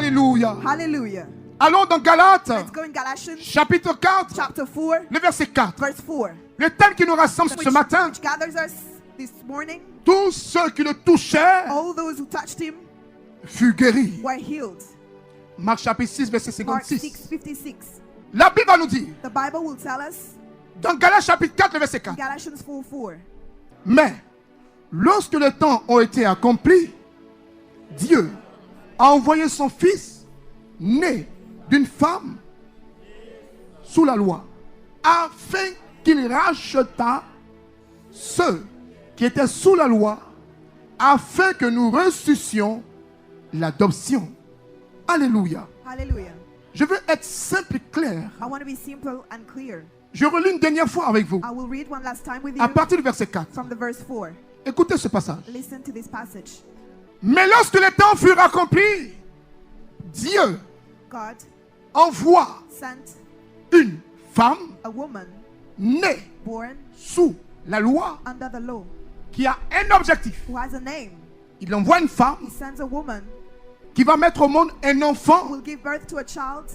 Alléluia. Hallelujah. Allons dans Galates, Let's go in Galatians chapitre 4, chapter 4, le verset 4. verse 4. Le thème qui nous rassemble ce matin, Which gathers us this morning. tous ceux qui le touchaient All those who touched him furent guéris. were healed. Marc chapitre 6, verset Mark 56. 6:56. La Bible va nous dire, The Bible will tell us dans Galates chapitre 4, le verset 4. Galatians 4:4. Mais, lorsque les temps ont été accomplis, Dieu a envoyé son Fils, né d'une femme sous la loi, afin qu'il rachetât ceux qui étaient sous la loi, afin que nous reçussions l'adoption. Alléluia. Hallelujah. Je veux être simple et clair. I want to be simple and clear. Je relis une dernière fois avec vous, I will read one last time with à you partir du verset 4. from the verse 4. Écoutez ce passage. Listen to this passage. Mais lorsque les temps furent accomplis, Dieu God envoie sent une femme a woman née born sous la loi under the law qui a un objectif. who has a name. Il envoie une femme He sends a woman qui va mettre au monde un who enfant, will give birth to a child,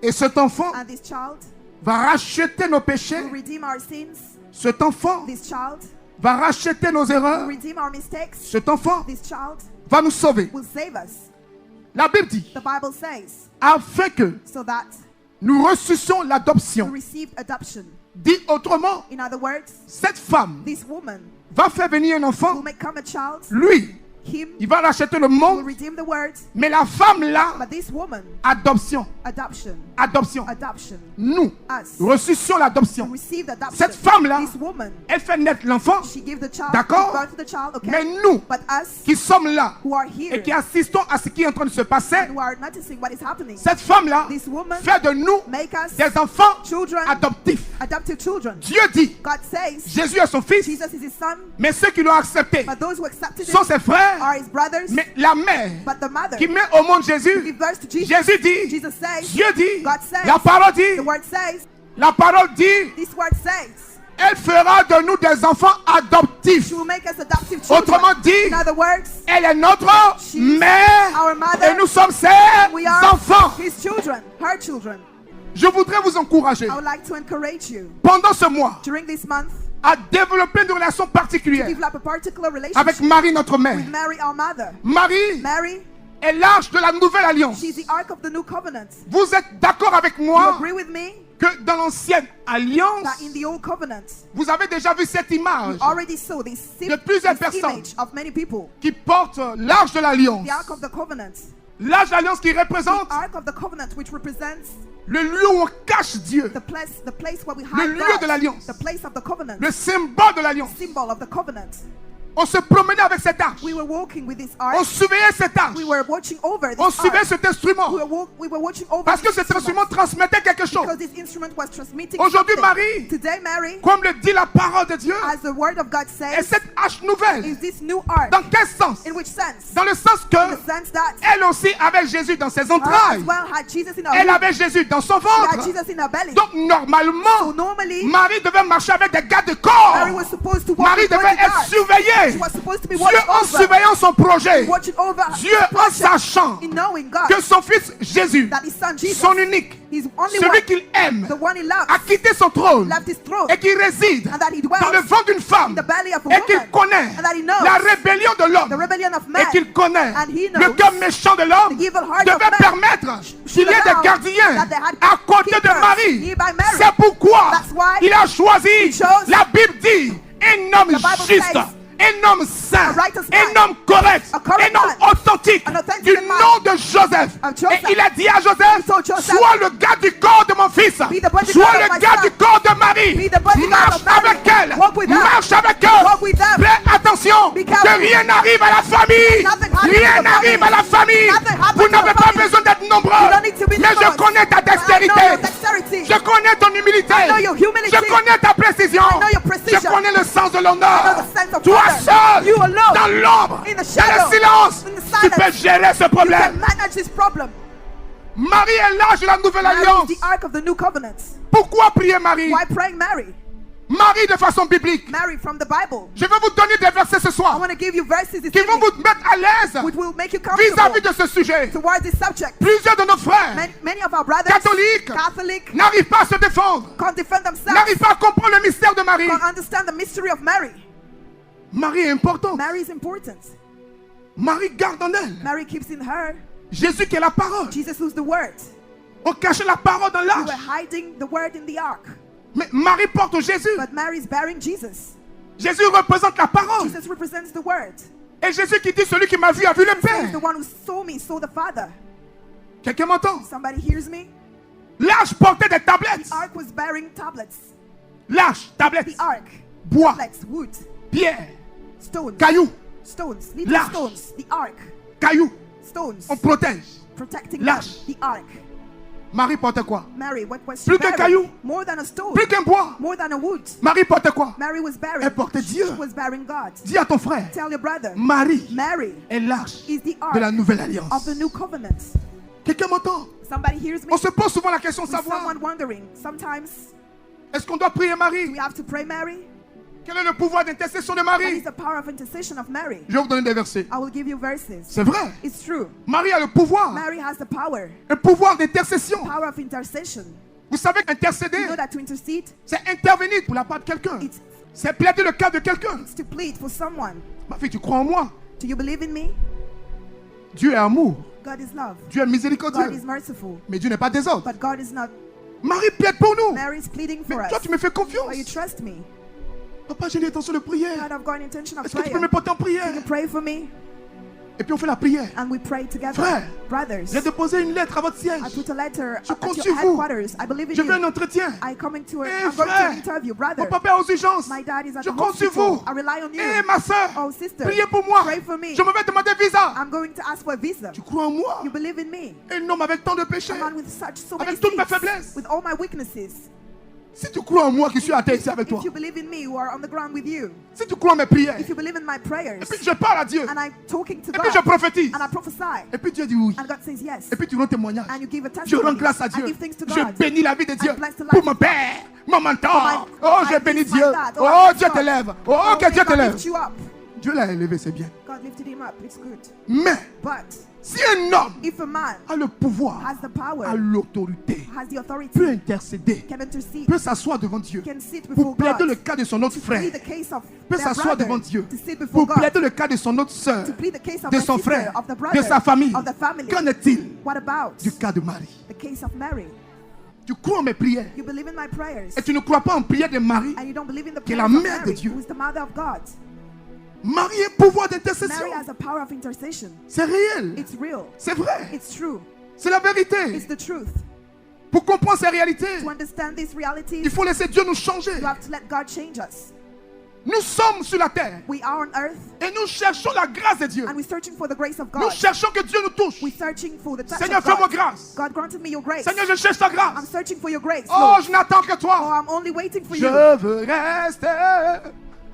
et cet enfant and this child va racheter nos péchés. will redeem our sins. Cet enfant This child va racheter nos will erreurs. redeem our mistakes. Cet enfant This child va nous sauver. will save us. La Bible dit, The Bible says, afin que so that nous reçussions we l'adoption. receive adoption. Dit autrement, In other words, cette femme this woman va faire venir un will enfant. make come a child. Lui, Him il va racheter le will monde. redeem the word. Mais la femme là, But this woman, adoption, adoption, adoption. adoption, Nous us, reçussions l'adoption. receive adoption. Cette femme-là, This woman, elle fait naître l'enfant. she gave the child, D'accord. give birth to the child, okay? Mais nous, But us, qui sommes là who are et here, qui assistons à ce qui est en train de se passer, and who are noticing what is happening, cette femme-là this woman fait de nous make us des enfants children, adoptifs. adopted children. Dieu dit, God says, Jésus est son fils, Jesus is his son, mais ceux qui l'ont accepté but those who accepted sont him ses frères. are his brothers. Mais la mère But the mother qui met au monde who Jésus, gave birth to Jesus, Jésus dit, Jesus says, Dieu dit, God says, la parole dit, the word says, la parole dit, this word says, elle fera de nous des enfants adoptifs. she will make us adoptive children. Autrement dit, In other words, elle est notre She's mère our mother, et nous sommes ses we are enfants. his children, her children. Je voudrais vous encourager I would like to encourage you pendant ce mois during this month à développer une relation to particulière develop a particular avec relationship Marie, notre mère. with Mary, our mother. Marie Mary, est l'arche de la nouvelle alliance. she's the ark of the new covenant. Vous êtes d'accord avec You moi agree with me que dans l'ancienne alliance, that in the old covenant, vous avez déjà vu cette image already saw this, de plusieurs this personnes image of many people. qui porte l'arche de l'alliance. The ark of the covenant. L'arche de l'alliance qui représente The ark of the covenant, which represents le lieu où on cache Dieu, the place where we le hide lieu de l'alliance, God, the place of the covenant, le symbole de l'alliance. symbol of the covenant. On se promenait avec cette arche. We were walking with this On ark. surveillait cette arche. We were watching over On this surveillait ark. cet instrument. We were watching over Parce que this cet instrument transmettait quelque chose. because this instrument was transmitting Aujourd'hui, something. Marie, Today, Mary, comme le dit la parole de Dieu, as the word of God est says, cette arche nouvelle. is this new ark. Dans quel sens? In which sense? Dans le sens In que the sense that elle aussi avait Jésus dans ses her as entrailles. well had Jesus in her Elle womb. avait Jésus dans son She had ventre. Jesus in her belly. Donc So normalement, normally, Marie devait marcher avec des gardes de corps. Mary was supposed to walk Marie with devait être bodyguards. surveillée. She was supposed to be Dieu watched en over. surveillant son projet. Watching over Dieu her en project, sachant in knowing God, que son fils Jésus, that his son Jesus, son unique, his only celui one, qu'il aime, the one he loves, a quitté son trône left his throne, et qui réside and that he dwells dans le ventre d'une in femme the belly of a et qu'il woman, connaît and that he knows la rébellion de the l'homme rebellion of et man, qu'il connaît and he le knows cœur méchant de l'homme the evil heart of devait man. permettre qu'il y ait des allowed gardiens that they had à côté de keepers Marie. near by Mary. C'est pourquoi That's why il a choisi, he chose, la Bible dit, un homme the Bible juste, says, un homme saint, a righteous un man, homme correct, a correct un homme man, authentique an authentic du man nom de Joseph. of Joseph. Et il a dit à Joseph, told Joseph, sois le garde du corps de mon fils, be the bodyguard sois of le my garde son. du corps de Marie, Be the bodyguard marche of Mary. avec elle, Walk with her. marche avec eux. Walk with them. Fais attention Be que careful. rien n'arrive à la famille, Nothing happens rien to the n'arrive family. à la famille. Nothing happens Vous to n'avez the pas family. besoin d'être nombreux, You don't need to be mais je numerous. connais ta But I know dextérité. your dexterity. Je connais ton humilité. I know your humility. Je connais ta précision. I know your precision. Je connais le sens de I know l'honneur. the sense of Toi honor. seul, You alone, dans l'ombre, in the dans shadow, le silence, in the tu silence, peux gérer ce you can problème. manage this problem. Marie est l'âge de la nouvelle Mary alliance. is the ark of the new covenant. Pourquoi prier Marie? Why praying Mary? Marie de façon biblique. Mary from the Bible. Je vais vous donner des versets ce I soir want to give you verses this qui vont evening vous mettre à l'aise which will make you vis-à-vis comfortable de ce sujet. towards this subject. Plusieurs de nos frères Many of our brothers, catholiques Catholic, n'arrivent pas à se défendre, can't defend themselves, n'arrivent pas à comprendre le mystère de Marie. can't understand the mystery of Mary. Marie est importante. Mary is important. Marie garde en elle Mary keeps in her Jésus qui est la parole. Jesus, who's the Word. On cachait la parole dans We l'arche. were hiding the Word in the ark, Mais Marie porte Jésus. but Mary is bearing Jesus. Jésus représente la parole. Jesus represents the Word. Et Jésus qui dit celui qui m'a vu a vu le Jesus is Père. the one who saw me, saw the Father. Quelqu'un m'entend? Somebody hears me? L'arche portait des tablettes. The ark was bearing tablets. L'arche, tablette, The ark, bois, tablets, wood, pierre, stones, cailloux, stones, little L'arche. stones. The ark, cailloux. stones, On protège. protecting them. L'arche. The ark. Marie portait quoi? Mary, what was she Plus qu'un bearing? caillou. More than a stone. Plus qu'un bois. More than a wood. Marie portait quoi? Mary was bearing. Elle portait Dieu. She was bearing God. Dis à ton frère, Tell your brother. Marie Mary est l'arche is the de la ark nouvelle of alliance. the new covenant. Quelqu'un m'entend? Somebody hears me? On se pose souvent la question de With savoir, someone wondering. Sometimes est-ce qu'on doit prier we Marie? have to pray Mary. Quel est le pouvoir d'intercession de What is Marie? the power of intercession of Mary? Je vais vous donner des versets. I will give you verses. C'est vrai. It's true. Marie a le pouvoir. Mary has the power. Un pouvoir d'intercession. Power of intercession. Vous savez You qu'intercéder, know that to intercede, c'est intervenir pour la part de quelqu'un. it's C'est plaider le cas de quelqu'un. to plead for someone. Ma fille, tu crois en moi? Do you believe in me? Dieu est amour. God is love. Dieu est God miséricordieux. is merciful. Mais Dieu n'est pas désordre. But God is not. Marie plaide pour nous. Mary is pleading for Mais us. toi, tu me fais confiance. Oh, you trust me. Papa, j'ai l'intention de prier. God, I've got an intention of Est-ce que tu peux me prayer. porter en Can you prière? pray for me? Et puis on fait la prière. And we pray together. Frère, Brothers, j'ai déposé une lettre à votre siège. I put a letter Je at compte your sur vous. headquarters. I believe in Je veux un you. entretien. I come into a, Eh, I'm going to frère, an interview. Mon Brother, papa est aux urgences. my dad is at Je the compte sur hospital. vous. I rely on you. Eh, ma soeur, Oh, sister, priez pour moi. pray for me. Je me vais demander visa. I'm going to ask for a visa. Tu crois en moi? You believe in me? Un homme avec tant de péchés. A man with so many Avec toutes mes sins, faiblesses. with all my weaknesses. Si tu crois en moi qui suis à terre ici avec toi. If you believe in me, who are on the ground with you. Si tu crois en mes prières. If you believe in my prayers, Et puis je parle à Dieu. and I'm talking to Et puis je God, prophétise. and I prophesy, Et puis Dieu dit oui. and God says yes, Et puis tu rends témoignage. and you give a Je rends testimony, grâce à I Dieu. give thanks to Je God. bénis la vie de Dieu. bless the life Pour mon of père, mon mentor. my- Oh, je I bénis bless my Dieu. dad. Oh, Oh, I bless Dieu God. t'élève. Oh, Oh, que Dieu God t'élève. lift you up. Dieu l'a élevé, c'est bien. God lifted him up. It's good. Mais But si un homme if a man a le pouvoir, has the power, a l'autorité, has the authority, peut intercéder, can intercede, peut s'asseoir devant Dieu, can sit pour before plaider God, le cas de son autre frère, plead the case of peut their s'asseoir brother, devant Dieu, to sit before pour God, plaider le cas de son autre sœur, to plead the case of de their son sister, frère, of the de brother, sa famille. of the family. Qu'en est-il What about du cas de Marie? the case of Mary? Tu crois en mes prières You believe in my prayers, et tu ne crois pas en prière de Marie. and you don't believe in the qui est prayers la of mère de Mary, Dieu. who is the mother of God. Marie a un pouvoir d'intercession. Mary has a power of intercession. C'est réel. It's real. C'est vrai. It's true. C'est la vérité. It's the truth. Pour comprendre ces réalités, To understand these il realities, faut laisser Dieu nous changer. you have to let God change us. Nous sommes sur la terre We are on earth, et nous cherchons la grâce de Dieu. and we're searching for the grace of Nous God. cherchons que Dieu nous touche. We're searching for the touch Seigneur, of fais-moi God. grâce. God granted me your grace. Seigneur, je cherche ta I'm grâce. searching for your grace, Oh, Lord. je n'attends que Oh, toi. I'm only waiting for Je you. veux rester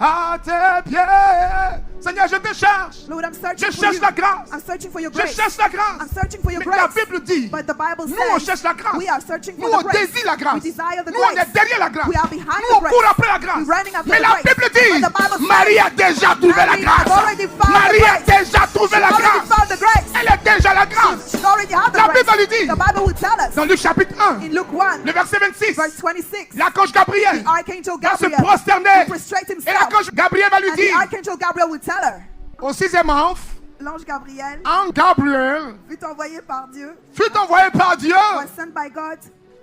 à tes pieds. Seigneur, je te cherche. Lord, I'm Je searching for cherche you. la grâce. I'm searching for your Je grace. cherche la grâce. I'm searching for your Mais la grace. Bible dit, But the Bible nous on says cherche la grâce. we are searching Nous for on the grace. désire la grâce. We desire the Nous on est grace. derrière la grâce. We are behind Nous on the court grace. après la grâce. We're running after Mais the la grace. Bible But the dit, Bible says, Marie a déjà trouvé la Mary has grâce. already found Marie the a grace. déjà trouvé la She already grâce. found the grace. Elle est déjà la grâce. She already had the La grace. Bible lui dit, The Bible will tell us dans Luc chapitre 1, in Luke 1, le verset 26, verse 26, l'archange Gabriel Archangel va se Gabriel prosterner. will prostrate Et himself. l'archange Gabriel va lui And the dire, Archangel Gabriel will tell her, au sixième ange, l'ange Gabriel Gabriel fut envoyé par Dieu, fut envoyé par Dieu was sent by God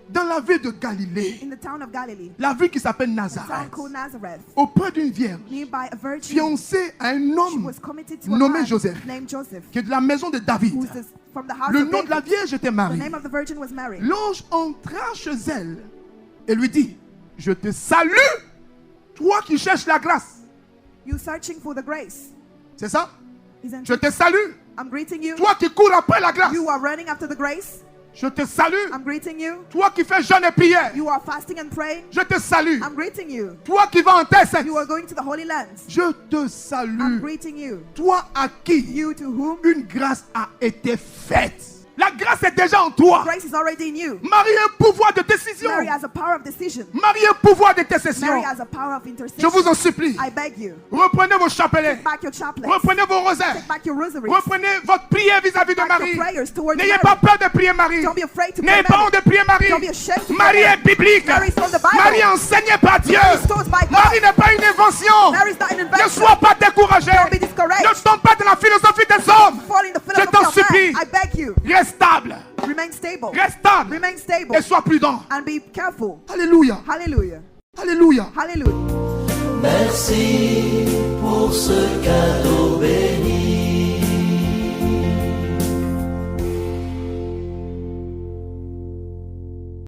dans la ville de Galilée, in the town of Galilee, la ville qui s'appelle a town Nazareth, called Nazareth, auprès d'une vierge nearby a virgin. fiancée à un She homme was committed to a nommé man Joseph, named Joseph, qui est de la maison de David. who is from the house Le of nom de la David. vierge était The Marie. name of the virgin was Mary. L'ange entra chez elle et lui dit, je te salue, toi qui cherches la grâce. You searching for the grace. C'est ça? Isn't Je it? te salue, I'm greeting you. toi qui cours après la grâce. You are running after the grace. Je te salue, I'm greeting you. toi qui fais jeûne et prière. You are fasting and praying. Je te salue, I'm greeting you. toi qui vas en terre sainte. You are going to the Holy Lands. Je te I'm salue, greeting you. toi à qui You to whom une grâce a été faite. La grâce est déjà en toi. Grace is already in you. Marie a un pouvoir de décision. Mary has a power of decision. Marie a un pouvoir d'intercession. Mary has a power of Je intercession. vous en supplie. I beg you. Reprenez vos chapelets. Take back your chaplets. Reprenez vos rosaires. Take back your rosaries. Reprenez votre prière vis-à-vis de Take back Marie. your prayers towards N'ayez Mary. pas peur de prier Marie. Don't be afraid to N'ayez pray pas honte de prier Marie. Don't be ashamed to Marie pray est biblique. Mary is from the Bible. Marie est enseignée par Dieu. Mary is taught by God. Marie n'est pas une invention. Mary is not an Ne invention. sois pas découragé. Don't be discouraged. Ne tombe pas dans la philosophie des hommes. Fall in the Je philosophy t'en of man. supplie. I beg you. Reste stable. Remain stable. Reste stable. Remain stable. Et sois prudent. And be careful. Alléluia. Hallelujah. Alléluia. Hallelujah. Merci pour ce cadeau.